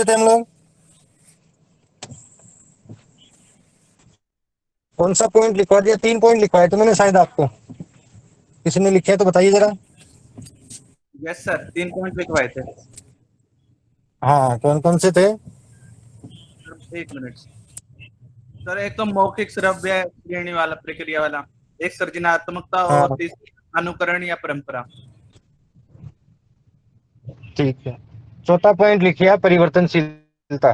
थे हम लोग। कौन सा पॉइंट लिखवा दिया? 3 पॉइंट लिखवाए तो मैंने शायद आपको। किसी ने लिखे हैं तो बताइए जरा। यस सर, 3 पॉइंट लिखवाए थे। हाँ, कौन कौन से थे? सर एक मिनट सर, एक तो मौखिक श्रव्य श्रेणी वाला प्रक्रिया वाला, एक सृजनात्मकता और हाँ, तीसरी अनुकरण या परंपरा। ठीक है। चौथा पॉइंट लिखिए आप, परिवर्तनशीलता।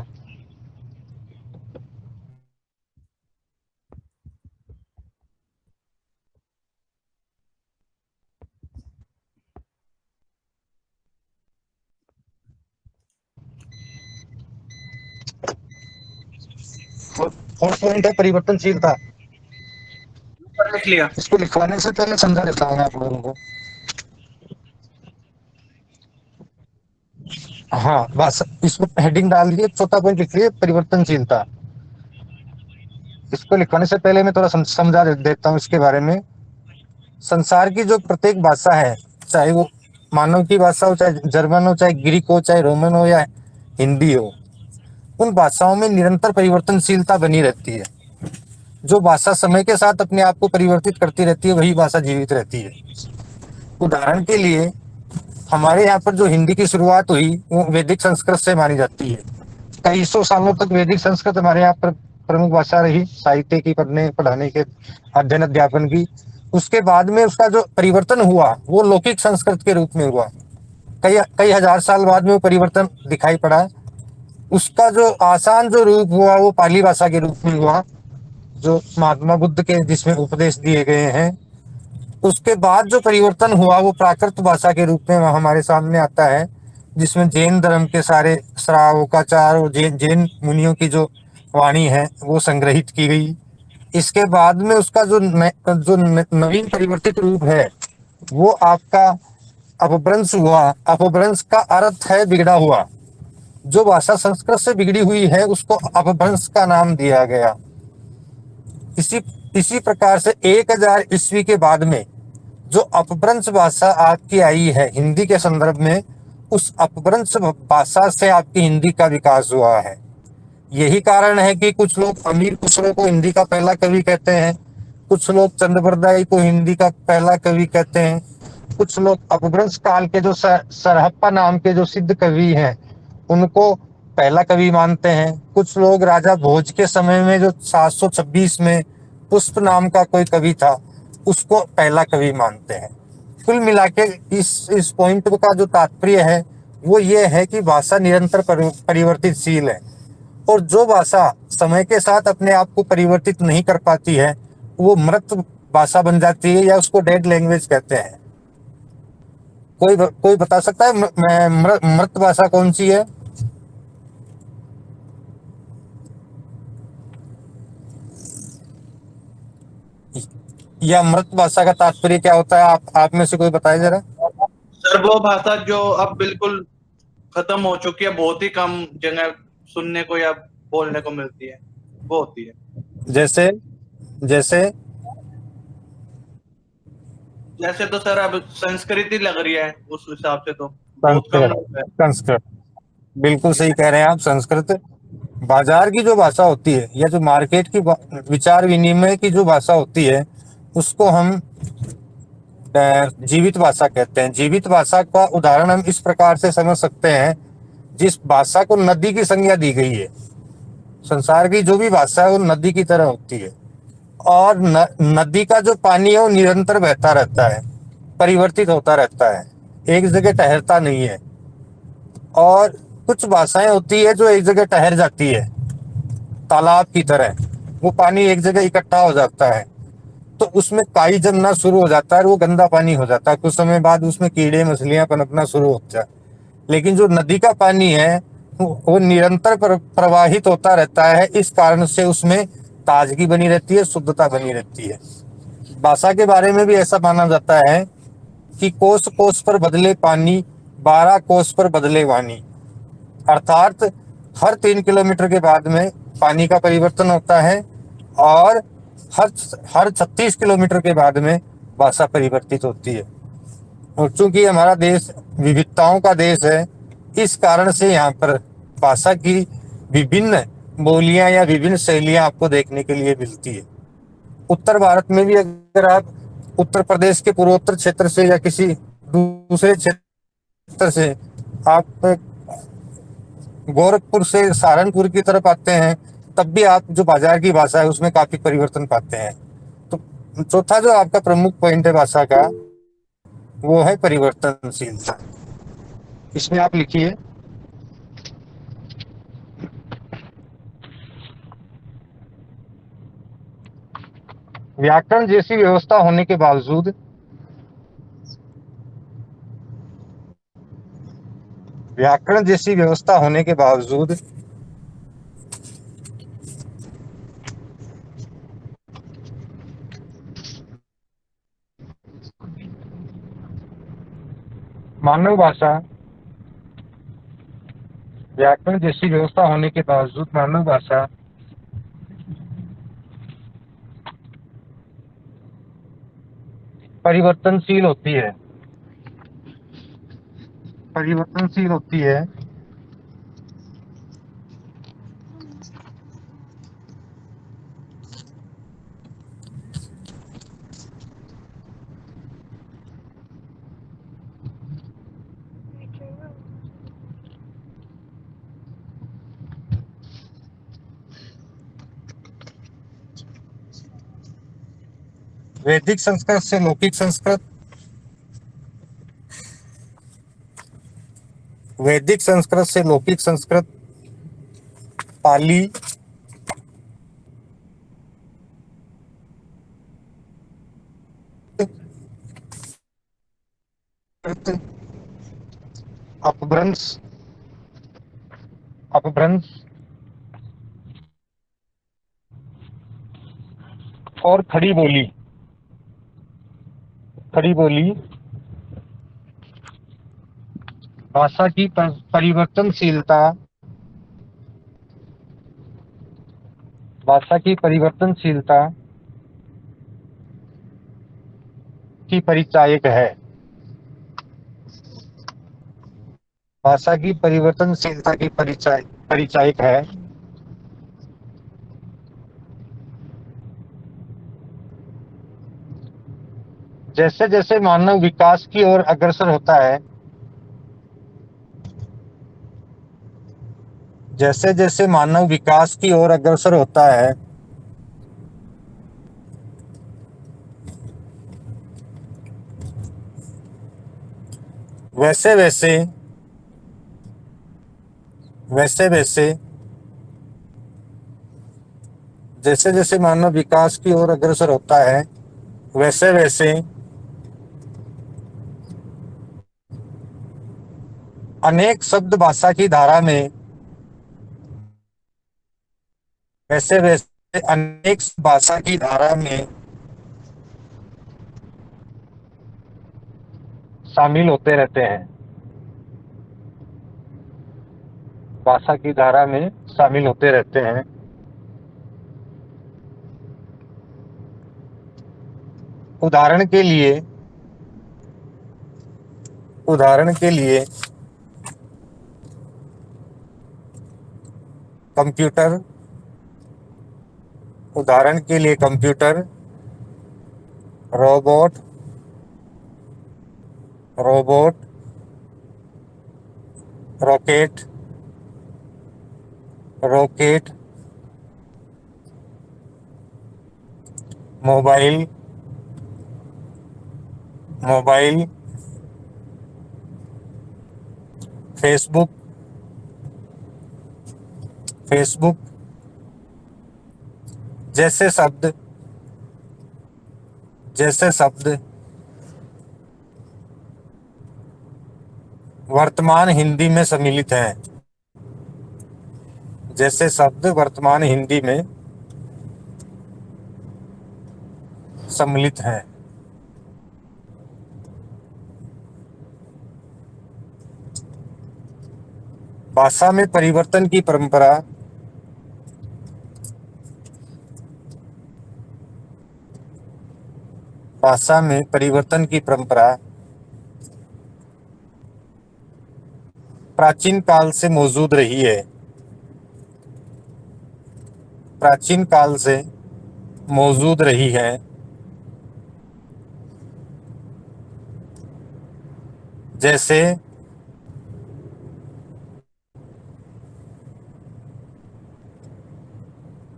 फोर्थ पॉइंट है परिवर्तनशीलता। ऊपर लिख लिया। इसको लिखवाने से पहले समझा देता हूँ मैं आप लोगों को। हाँ बस, इसको हेडिंग डाल दिए, चौथा पॉइंट लिख लिए परिवर्तनशीलता। इसको लिखवाने से पहले मैं थोड़ा समझा देता हूँ इसके बारे में। संसार की जो प्रत्येक भाषा है, चाहे वो मानव की भाषा हो, चाहे जर्मन हो, चाहे ग्रीक हो, चाहे रोमन हो या हिंदी हो, उन भाषाओं में निरंतर परिवर्तनशीलता बनी रहती है। जो भाषा समय के साथ अपने आप को परिवर्तित करती रहती है, वही भाषा जीवित रहती है। उदाहरण के लिए, हमारे यहाँ पर जो हिंदी की शुरुआत हुई वो वैदिक संस्कृत से मानी जाती है। कई सौ सालों तक वैदिक संस्कृत हमारे यहाँ पर प्रमुख भाषा रही, साहित्य की, पढ़ने पढ़ाने के, अध्ययन अध्यापन की। उसके बाद में उसका जो परिवर्तन हुआ वो लौकिक संस्कृत के रूप में हुआ। कई कई हजार साल बाद में वो परिवर्तन दिखाई पड़ा। उसका जो आसान जो रूप हुआ वो पाली भाषा के रूप में हुआ, जो महात्मा बुद्ध के जिसमें उपदेश दिए गए हैं। उसके बाद जो परिवर्तन हुआ वो प्राकृत भाषा के रूप में हमारे सामने आता है, जिसमें जैन धर्म के सारे श्रावकाचार और जैन मुनियों की जो वाणी है वो संग्रहित की गई। इसके बाद में उसका नवीन परिवर्तित रूप है वो आपका अपभ्रंश हुआ। अपभ्रंश का अर्थ है बिगड़ा हुआ। जो भाषा संस्कृत से बिगड़ी हुई है उसको अपभ्रंश का नाम दिया गया। इसी इसी प्रकार से 1000 ईस्वी के बाद में जो अपभ्रंश भाषा आपकी आई है हिंदी के संदर्भ में, उस अपभ्रंश भाषा से आपकी हिंदी का विकास हुआ है। यही कारण है कि कुछ लोग अमीर खुसरो को हिंदी का पहला कवि कहते हैं, कुछ लोग चंद्रबरदाई को हिंदी का पहला कवि कहते हैं, कुछ लोग अपभ्रंश काल के जो सरहप्पा नाम के जो सिद्ध कवि हैं उनको पहला कवि मानते हैं। कुछ लोग राजा भोज के समय में जो 726 में पुष्प नाम का कोई कवि था उसको पहला कवि मानते हैं। कुल मिला के इस पॉइंट का जो तात्पर्य है वो ये है कि भाषा निरंतर परिवर्तितशील है, और जो भाषा समय के साथ अपने आप को परिवर्तित नहीं कर पाती है वो मृत भाषा बन जाती है, या उसको डेड लैंग्वेज कहते हैं। कोई बता सकता है मृत भाषा कौन सी है? या मृत भाषा का तात्पर्य क्या होता है? आप में से कोई बताए जरा। सर वो भाषा जो अब बिल्कुल खत्म हो चुकी है, बहुत ही कम जगह सुनने को या बोलने को मिलती है, वो होती है। जैसे जैसे जैसे तो सर अब संस्कृति लग रही है, उस हिसाब से तो बहुत कम संस्कृत। लोग है। संस्कृत, बिल्कुल सही कह रहे हैं आप। संस्कृत बाजार की जो भाषा होती है, या जो मार्केट की विचार विनिमय की जो भाषा होती है, उसको हम जीवित भाषा कहते हैं। जीवित भाषा का उदाहरण हम इस प्रकार से समझ सकते हैं, जिस भाषा को नदी की संज्ञा दी गई है। संसार की जो भी भाषा है वो नदी की तरह होती है, और नदी का जो पानी है वो निरंतर बहता रहता है, परिवर्तित होता रहता है, एक जगह ठहरता नहीं है। और कुछ भाषाएं होती है जो एक जगह ठहर जाती है, तालाब की तरह। वो पानी एक जगह इकट्ठा हो जाता है तो उसमें काई जमना शुरू हो जाता है, वो गंदा पानी हो जाता है। कुछ समय बाद उसमें कीड़े मछलियां पनपना शुरू होता है। लेकिन जो नदी का पानी है वो निरंतर प्रवाहित होता रहता है, इस कारण से उसमें ताजगी बनी रहती है, शुद्धता बनी रहती है। भाषा के बारे में भी ऐसा माना जाता है कि कोस कोस पर बदले पानी, 12 कोस पर बदले वाणी। अर्थात हर 3 किलोमीटर के बाद में पानी का परिवर्तन होता है, और हर हर 36 किलोमीटर के बाद में भाषा परिवर्तित होती है। और चूंकि हमारा देश विविधताओं का देश है, इस कारण से यहाँ पर भाषा की विभिन्न बोलियां या विभिन्न शैलियां आपको देखने के लिए मिलती है। उत्तर भारत में भी अगर आप उत्तर प्रदेश के पूर्वोत्तर क्षेत्र से या किसी दूसरे क्षेत्र से आप गोरखपुर से सहारनपुर की तरफ आते हैं, तब भी आप जो बाजार की भाषा है उसमें काफी परिवर्तन पाते हैं। तो चौथा जो आपका प्रमुख पॉइंट है भाषा का, वो है परिवर्तनशीलता। इसमें आप लिखिए, व्याकरण जैसी व्यवस्था होने के बावजूद व्याकरण जैसी व्यवस्था होने के बावजूद मानव भाषा व्याकरण जैसी व्यवस्था होने के बावजूद मानव भाषा परिवर्तनशील होती है। परिवर्तनशील होती है। वैदिक संस्कृत से लौकिक संस्कृत, वैदिक संस्कृत से लौकिक संस्कृत, पाली, अपभ्रंश अपभ्रंश और खड़ी बोली। खड़ी बोली भाषा की परिवर्तनशीलता, भाषा की परिवर्तनशीलता की परिचायक है। भाषा की परिवर्तनशीलता की परिचायक है। जैसे जैसे मानव विकास की ओर अग्रसर होता है, जैसे जैसे मानव विकास की ओर अग्रसर होता है, वैसे वैसे वैसे वैसे जैसे जैसे मानव विकास की ओर अग्रसर होता है, वैसे वैसे अनेक शब्द भाषा की धारा में वैसे वैसे अनेक भाषा की धारा में शामिल होते रहते हैं। भाषा की धारा में शामिल होते रहते हैं। उदाहरण के लिए कंप्यूटर, उदाहरण के लिए computer, robot, rocket, mobile, Facebook, जैसे शब्द वर्तमान हिंदी में सम्मिलित हैं। जैसे शब्द वर्तमान हिंदी में सम्मिलित हैं। भाषा में परिवर्तन की परंपरा प्राचीन काल से मौजूद रही है। प्राचीन काल से मौजूद रही है, जैसे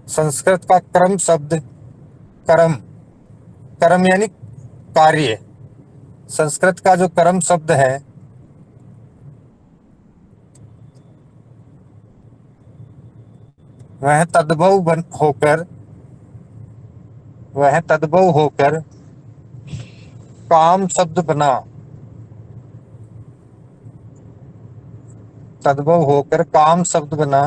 संस्कृत का कर्म शब्द, कर्म, कर्म यानी कार्य, संस्कृत का जो कर्म शब्द है वह तद्भव होकर काम शब्द बना, तद्भव होकर काम शब्द बना।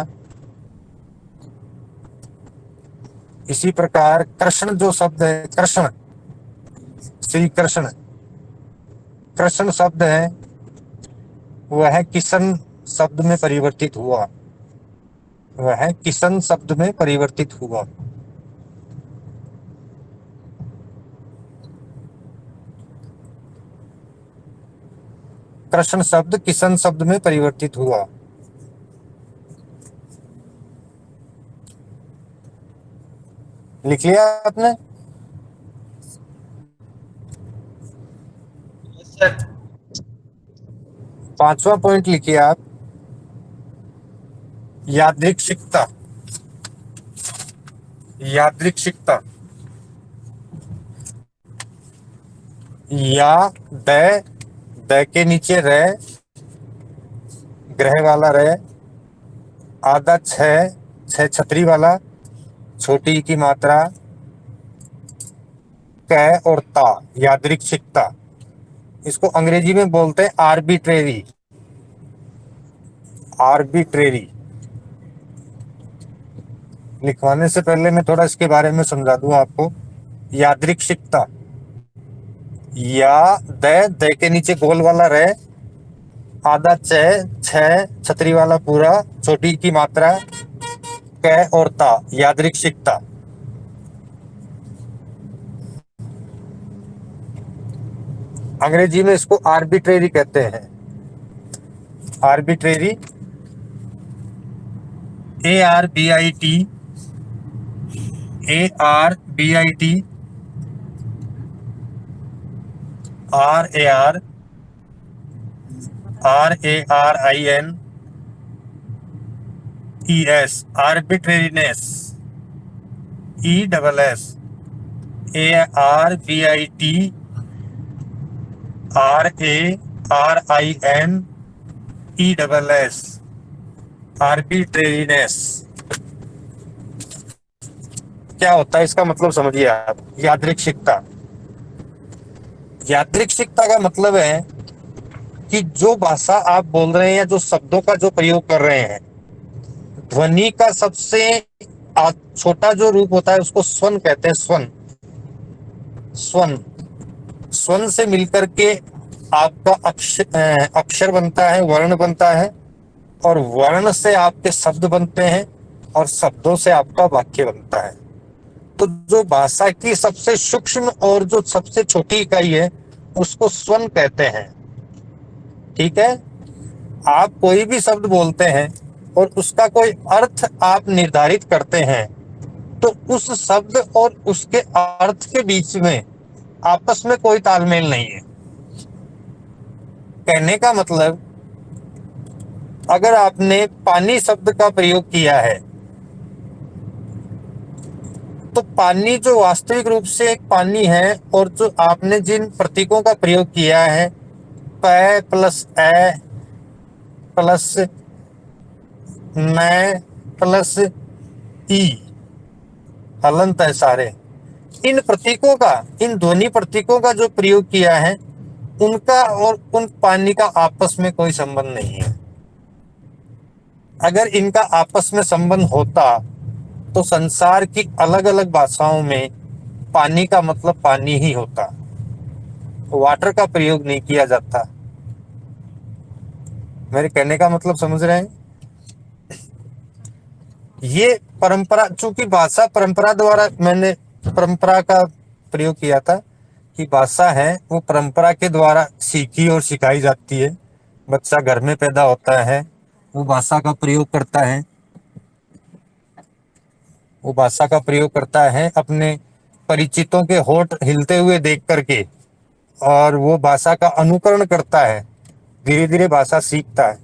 इसी प्रकार कृष्ण जो शब्द है, कृष्ण, श्री कृष्ण, कृष्ण शब्द है वह किशन शब्द में परिवर्तित हुआ, वह किशन शब्द में परिवर्तित हुआ। कृष्ण शब्द किशन शब्द में परिवर्तित हुआ। लिख लिया आपने? सर 5वां पॉइंट लिखिए आप, यादृच्छिकता। यादृच्छिकता, या द के नीचे रे, ग्रह वाला रे, आधा छ छतरी वाला, छोटी की मात्रा, क और ता, यादृच्छिकता। इसको अंग्रेजी में बोलते हैं आर्बिट्रेरी, आर्बिट्रेरी। लिखवाने से पहले मैं थोड़ा इसके बारे में समझा दूं आपको। यादृच्छिकता, या द के नीचे गोल वाला रे, आधा छ छतरी वाला पूरा, छोटी की मात्रा, क और ता, यादृच्छिकता। अंग्रेजी में इसको आर्बिट्रेरी कहते हैं, arbitrary, ARBIT, RARINES, arbitrariness, ARBITRARINES, arbitrariness। क्या होता है इसका मतलब समझिए आप। यादृच्छिकता, यादृच्छिकता का मतलब है कि जो भाषा आप बोल रहे हैं या जो शब्दों का जो प्रयोग कर रहे हैं, ध्वनि का सबसे छोटा जो रूप होता है उसको स्वन कहते हैं, स्वन। स्वन, स्वन से मिलकर के आपका अक्षर बनता है, वर्ण बनता है, और वर्ण से आपके शब्द बनते हैं, और शब्दों से आपका वाक्य बनता है। तो जो भाषा की सबसे सूक्ष्म और जो सबसे छोटी इकाई है उसको स्वन कहते हैं। ठीक है, आप कोई भी शब्द बोलते हैं और उसका कोई अर्थ आप निर्धारित करते हैं, तो उस शब्द और उसके अर्थ के बीच में आपस में कोई तालमेल नहीं है। कहने का मतलब, अगर आपने पानी शब्द का प्रयोग किया है, तो पानी जो वास्तविक रूप से एक पानी है, और जो आपने जिन प्रतीकों का प्रयोग किया है, प प्लस ए प्लस न प्लस ई, हलंत है सारे, इन प्रतीकों का, इन ध्वनि प्रतीकों का जो प्रयोग किया है, उनका और उन पानी का आपस में कोई संबंध नहीं है। अगर इनका आपस में संबंध होता तो संसार की अलग अलग भाषाओं में पानी का मतलब पानी ही होता, वाटर का प्रयोग नहीं किया जाता। मेरे कहने का मतलब समझ रहे हैं? ये परंपरा, चूंकि भाषा परंपरा द्वारा, मैंने परंपरा का प्रयोग किया था कि भाषा है वो परंपरा के द्वारा सीखी और सिखाई जाती है। बच्चा घर में पैदा होता है, वो भाषा का प्रयोग करता है, वो भाषा का प्रयोग करता है अपने परिचितों के होठ हिलते हुए देख करके, और वो भाषा का अनुकरण करता है, धीरे धीरे भाषा सीखता है।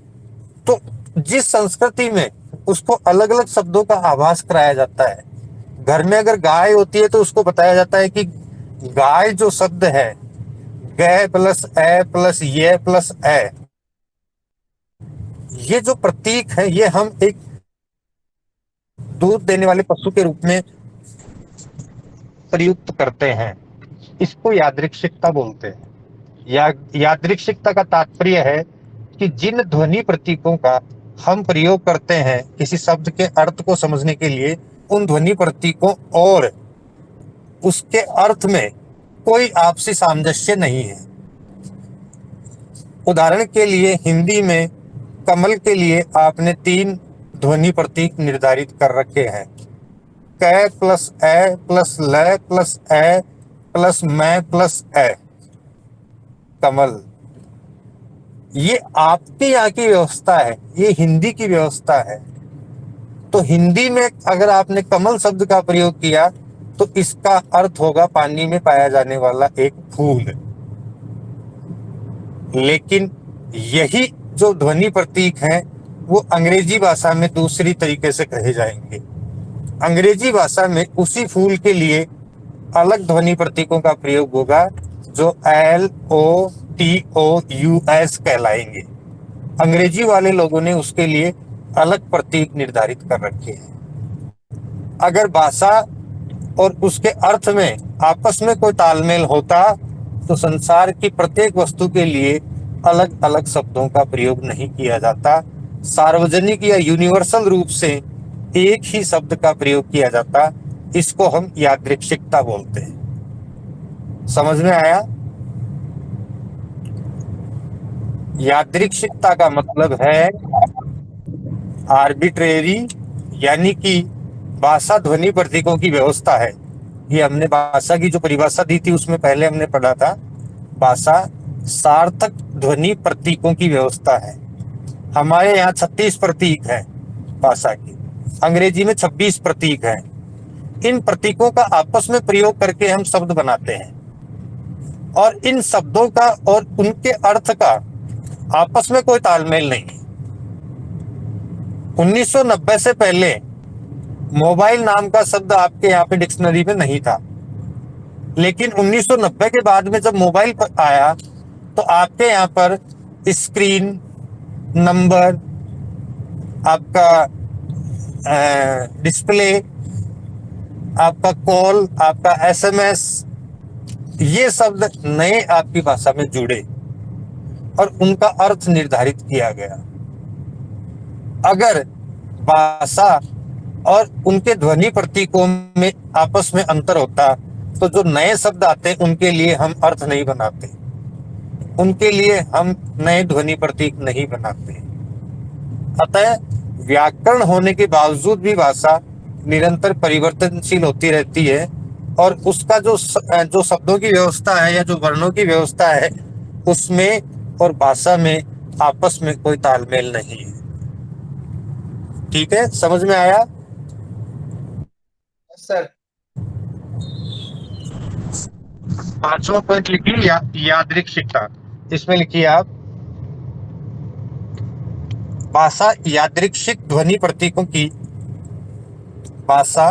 तो जिस संस्कृति में उसको अलग अलग शब्दों का आभास कराया जाता है, घर में अगर गाय होती है तो उसको बताया जाता है कि गाय जो शब्द है, ग प्लस ए प्लस ये प्लस ए, ये जो प्रतीक है ये हम एक दूध देने वाले पशु के रूप में प्रयुक्त करते हैं। इसको यादृच्छिकता बोलते हैं। यादृच्छिकता का तात्पर्य है कि जिन ध्वनि प्रतीकों का हम प्रयोग करते हैं किसी शब्द के अर्थ को समझने के लिए, उन ध्वनि प्रतीकों और उसके अर्थ में कोई आपसी सामंजस्य नहीं है। उदाहरण के लिए हिंदी में कमल के लिए आपने 3 ध्वनि प्रतीक निर्धारित कर रखे हैं, क प्लस ए प्लस ल प्लस ए प्लस मैं प्लस ए, कमल। ये आपके यहाँ की व्यवस्था है, ये हिंदी की व्यवस्था है। तो हिंदी में अगर आपने कमल शब्द का प्रयोग किया तो इसका अर्थ होगा पानी में पाया जाने वाला एक फूल। लेकिन यही जो ध्वनि प्रतीक हैं वो अंग्रेजी भाषा में दूसरी तरीके से कहे जाएंगे। अंग्रेजी भाषा में उसी फूल के लिए अलग ध्वनि प्रतीकों का प्रयोग होगा जो LOTOUS कहलाएंगे। अंग्रेजी वाले लोगों ने उसके लिए अलग प्रतीक निर्धारित कर रखे हैं। अगर भाषा और उसके अर्थ में आपस में कोई तालमेल होता तो संसार की प्रत्येक वस्तु के लिए अलग अलग शब्दों का प्रयोग नहीं किया जाता, सार्वजनिक या यूनिवर्सल रूप से एक ही शब्द का प्रयोग किया जाता। इसको हम यादृच्छिकता बोलते हैं। समझ में आया? यादृच्छिकता का मतलब है आर्बिट्रेरी, यानी कि भाषा ध्वनि प्रतीकों की व्यवस्था है। ये हमने भाषा की जो परिभाषा दी थी उसमें पहले हमने पढ़ा था, भाषा सार्थक ध्वनि प्रतीकों की व्यवस्था है। हमारे यहाँ 36 प्रतीक हैं भाषा के, अंग्रेजी में 26 प्रतीक हैं। इन प्रतीकों का आपस में प्रयोग करके हम शब्द बनाते हैं, और इन शब्दों का और उनके अर्थ का आपस में कोई तालमेल नहीं है। 1990 से पहले मोबाइल नाम का शब्द आपके यहाँ पे डिक्शनरी में नहीं था, लेकिन 1990 के बाद में जब मोबाइल आया तो आपके यहाँ पर स्क्रीन, नंबर, आपका डिस्प्ले, आपका कॉल, आपका SMS, ये शब्द नए आपकी भाषा में जुड़े और उनका अर्थ निर्धारित किया गया। अगर भाषा और उनके ध्वनि प्रतीकों में आपस में अंतर होता तो जो नए शब्द आते उनके लिए हम अर्थ नहीं बनाते, उनके लिए हम नए ध्वनि प्रतीक नहीं बनाते। अतः व्याकरण होने के बावजूद भी भाषा निरंतर परिवर्तनशील होती रहती है, और उसका जो शब्दों की व्यवस्था है या जो वर्णों की व्यवस्था है उसमें और भाषा में आपस में कोई तालमेल नहीं है। ठीक है, समझ में आया? सर 5वां पॉइंट लिखिए, यादृच्छिकता। इसमें लिखिए आप, भाषा यादृच्छिक ध्वनि प्रतीकों की, भाषा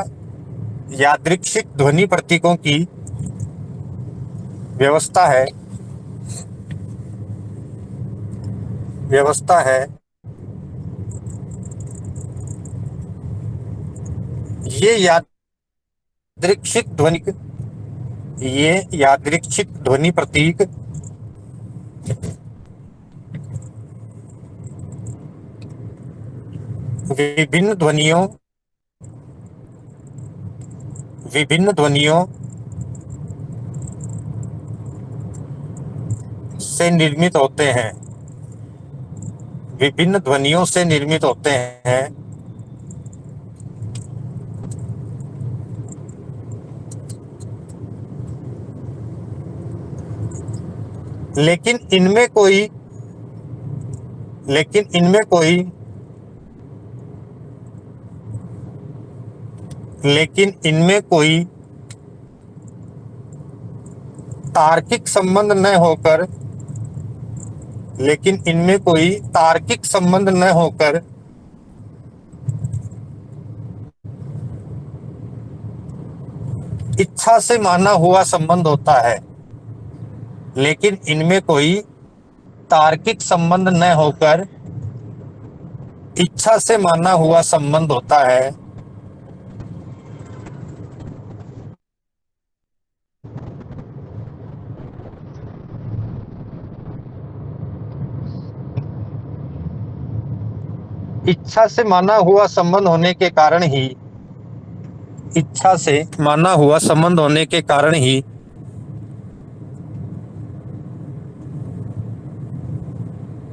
यादृच्छिक ध्वनि प्रतीकों की व्यवस्था है, ये यादृच्छिक ध्वनि प्रतीक विभिन्न ध्वनियों से निर्मित होते हैं, विभिन्न ध्वनियों से निर्मित होते हैं। लेकिन इनमें कोई लेकिन इनमें कोई तार्किक संबंध न होकर लेकिन इनमें कोई तार्किक संबंध न होकर इच्छा से माना हुआ संबंध होता है। लेकिन इनमें कोई तार्किक संबंध न होकर इच्छा से माना हुआ संबंध होता है। इच्छा से माना हुआ संबंध होने के कारण ही इच्छा से माना हुआ संबंध होने के कारण ही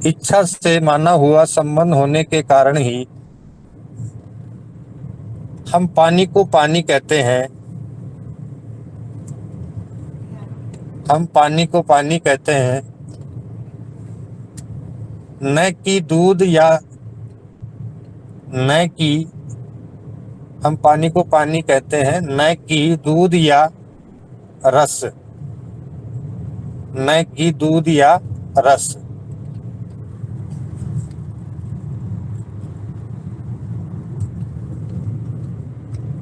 इच्छा से माना हुआ संबंध होने के कारण ही हम पानी को पानी कहते हैं। हम पानी को पानी कहते हैं, न कि दूध या न कि हम पानी को पानी कहते हैं न कि दूध या रस, न कि दूध या रस।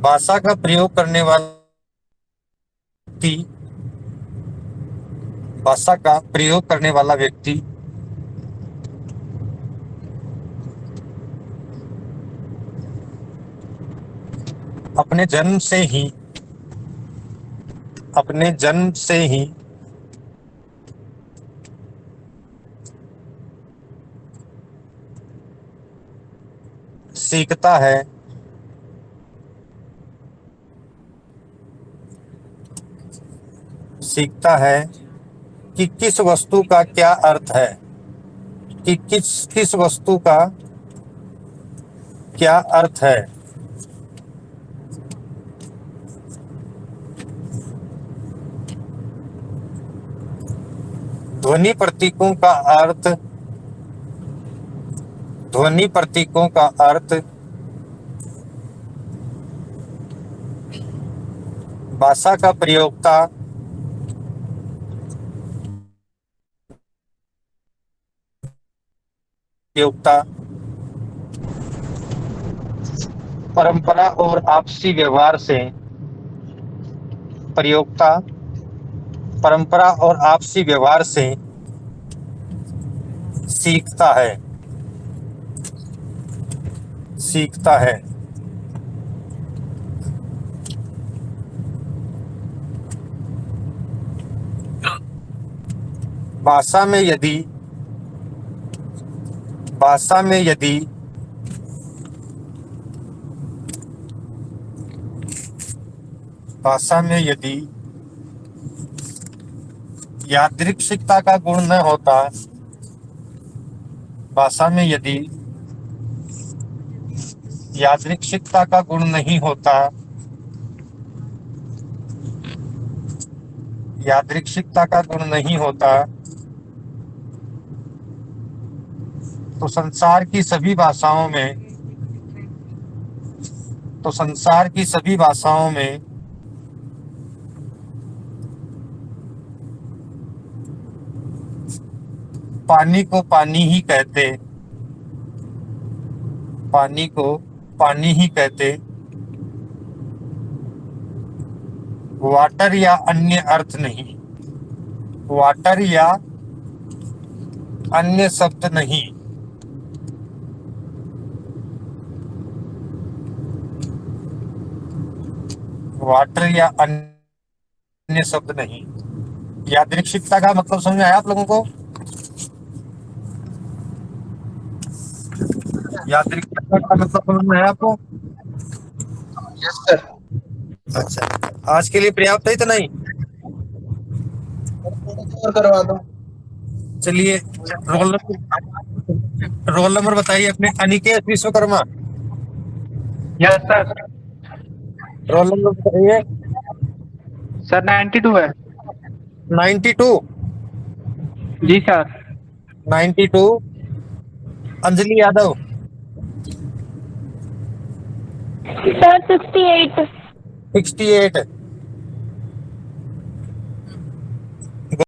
भाषा का प्रयोग करने वाला व्यक्ति भाषा का प्रयोग करने वाला व्यक्ति अपने जन्म से ही सीखता है कि किस वस्तु का क्या अर्थ है, कि किस वस्तु का क्या अर्थ है। ध्वनि प्रतीकों का अर्थ भाषा का प्रयोक्ता परंपरा और आपसी व्यवहार से सीखता है। भाषा में यदि यादृच्छिकता का गुण न होता, भाषा में यदि यादृच्छिकता का गुण नहीं होता, तो संसार की सभी भाषाओं में पानी को पानी ही कहते, वाटर या अन्य अर्थ नहीं, वाटर या अन्य शब्द नहीं। वाटर या अन्य शब्द नहीं। यादृच्छिकता का मतलब समझ में आया आप लोगों को? यादृच्छिकता का मतलब समझ में आया आपको? Yes sir. अच्छा, आज के लिए पर्याप्त है इतना ही? और करवा दो। चलिए, रोल नंबर बताइए अपने। Aniket Vishwakarma. Yes sir. Roll number बताइए। सर 92 है। 92? जी सर। 92। अंजलि यादव। सर 68। 68